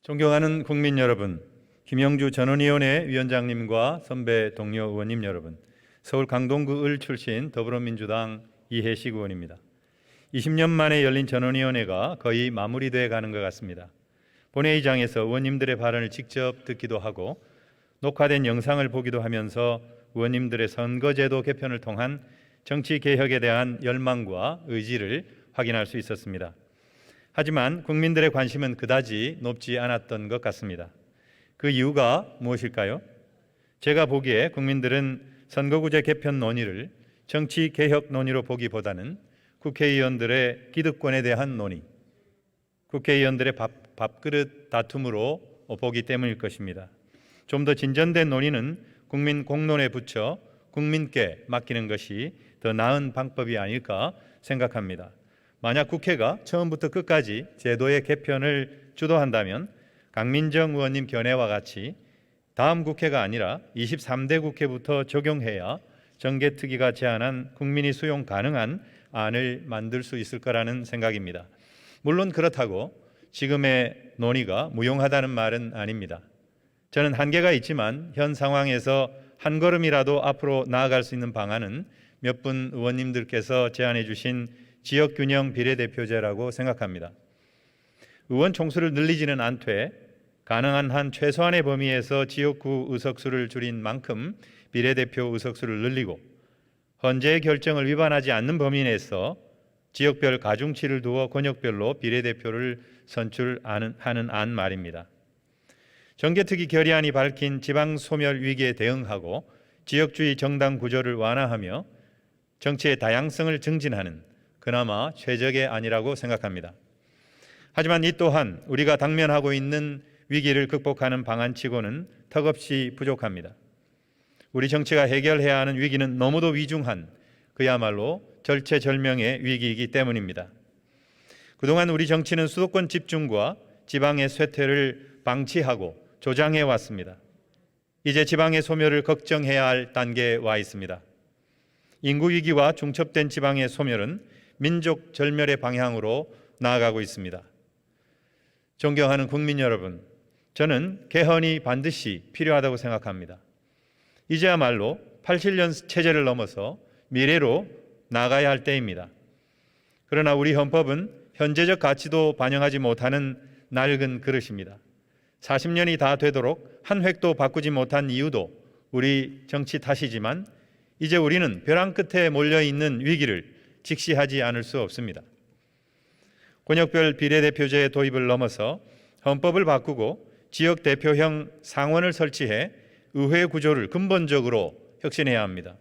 존경하는 국민 여러분, 김영주 전원위원회 위원장님과 선배 동료 의원님 여러분, 서울 강동구 을 출신 더불어민주당 이해식 의원입니다. 20년 만에 열린 전원위원회가 거의 마무리돼 가는 것 같습니다. 본회의장에서 의원님들의 발언을 직접 듣기도 하고 녹화된 영상을 보기도 하면서 의원님들의 선거제도 개편을 통한 정치개혁에 대한 열망과 의지를 확인할 수 있었습니다. 하지만 국민들의 관심은 그다지 높지 않았던 것 같습니다. 그 이유가 무엇일까요? 제가 보기에 국민들은 선거구제 개편 논의를 정치개혁 논의로 보기보다는 국회의원들의 기득권에 대한 논의, 국회의원들의 밥그릇 다툼으로 보기 때문일 것입니다. 좀 더 진전된 논의는 국민 공론에 붙여 국민께 맡기는 것이 더 나은 방법이 아닐까 생각합니다. 만약 국회가 처음부터 끝까지 제도의 개편을 주도한다면 강민정 의원님 견해와 같이 다음 국회가 아니라 23대 국회부터 적용해야 정개특위가 제안한 국민이 수용 가능한 안을 만들 수 있을 거라는 생각입니다. 물론 그렇다고 지금의 논의가 무용하다는 말은 아닙니다. 저는 한계가 있지만 현 상황에서 한 걸음이라도 앞으로 나아갈 수 있는 방안은 몇 분 의원님들께서 제안해 주신 지역균형 비례대표제라고 생각합니다. 의원 총수를 늘리지는 않되 가능한 한 최소한의 범위에서 지역구 의석수를 줄인 만큼 비례대표 의석수를 늘리고 헌재의 결정을 위반하지 않는 범위 내에서 지역별 가중치를 두어 권역별로 비례대표를 선출하는 안 말입니다. 정개특위 결의안이 밝힌 지방소멸 위기에 대응하고 지역주의 정당 구조를 완화하며 정치의 다양성을 증진하는 그나마 최적의 안이라고 생각합니다. 하지만 이 또한 우리가 당면하고 있는 위기를 극복하는 방안치고는 턱없이 부족합니다. 우리 정치가 해결해야 하는 위기는 너무도 위중한 그야말로 절체절명의 위기이기 때문입니다. 그동안 우리 정치는 수도권 집중과 지방의 쇠퇴를 방치하고 조장해 왔습니다. 이제 지방의 소멸을 걱정해야 할 단계에 와 있습니다. 인구 위기와 중첩된 지방의 소멸은 민족 절멸의 방향으로 나아가고 있습니다. 존경하는 국민 여러분, 저는 개헌이 반드시 필요하다고 생각합니다. 이제야말로 87년 체제를 넘어서 미래로 나아가야 할 때입니다. 그러나 우리 헌법은 현재적 가치도 반영하지 못하는 낡은 그릇입니다. 40년이 다 되도록 한 획도 바꾸지 못한 이유도 우리 정치 탓이지만 이제 우리는 벼랑 끝에 몰려있는 위기를 직시하지 않을 수 없습니다. 권역별 비례대표제 도입을 넘어서 헌법을 바꾸고 지역대표형 상원을 설치해 의회 구조를 근본적으로 혁신해야 합니다.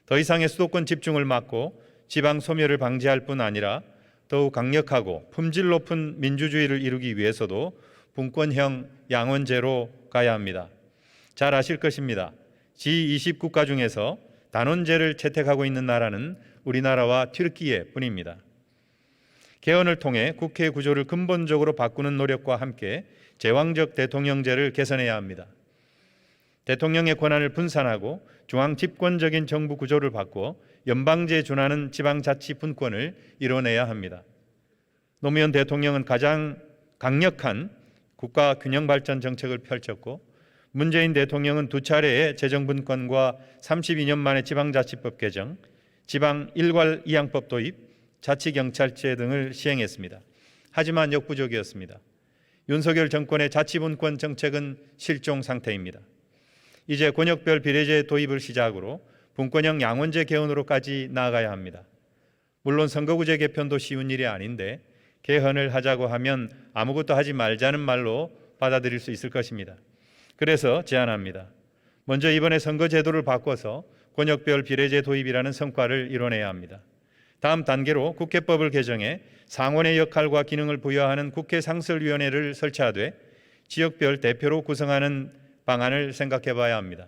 더 이상의 수도권 집중을 막고 지방 소멸을 방지할 뿐 아니라 더욱 강력하고 품질 높은 민주주의를 이루기 위해서도 분권형 양원제로 가야 합니다. 잘 아실 것입니다. G20 국가 중에서 단원제를 채택하고 있는 나라는 우리나라와 튀르키예 뿐입니다. 개헌을 통해 국회 구조를 근본적으로 바꾸는 노력과 함께 제왕적 대통령제를 개선해야 합니다. 대통령의 권한을 분산하고 중앙 집권적인 정부 구조를 바꾸어 연방제에 준하는 지방자치 분권을 이뤄내야 합니다. 노무현 대통령은 가장 강력한 국가 균형 발전 정책을 펼쳤고 문재인 대통령은 두 차례의 재정분권과 32년 만에 지방자치법 개정, 지방 일괄 이양법 도입, 자치경찰제 등을 시행했습니다. 하지만 역부족이었습니다. 윤석열 정권의 자치분권 정책은 실종 상태입니다. 이제 권역별 비례제 도입을 시작으로 분권형 양원제 개헌으로까지 나아가야 합니다. 물론 선거구제 개편도 쉬운 일이 아닌데 개헌을 하자고 하면 아무것도 하지 말자는 말로 받아들일 수 있을 것입니다. 그래서 제안합니다. 먼저 이번에 선거제도를 바꿔서 권역별 비례제 도입이라는 성과를 이뤄내야 합니다. 다음 단계로 국회법을 개정해 상원의 역할과 기능을 부여하는 국회상설위원회를 설치하되 지역별 대표로 구성하는 방안을 생각해 봐야 합니다.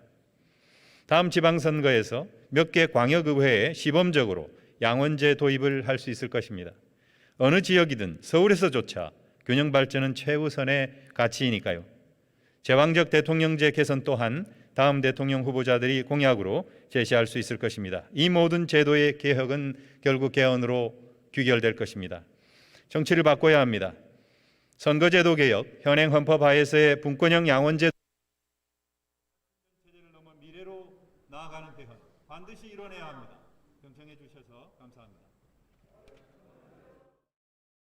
다음 지방선거에서 몇 개 광역의회에 시범적으로 양원제 도입을 할 수 있을 것입니다. 어느 지역이든 서울에서조차 균형 발전은 최우선의 가치이니까요. 제왕적 대통령제 개선 또한 다음 대통령 후보자들이 공약으로 제시할 수 있을 것입니다. 이 모든 제도의 개혁은 결국 개헌으로 귀결될 것입니다. 정치를 바꿔야 합니다. 선거제도 개혁, 현행 헌법 하에서의 분권형 양원제도 체제를 넘어 미래로 나아가는 대응 반드시 이뤄내야 합니다. 경청해 주셔서 감사합니다.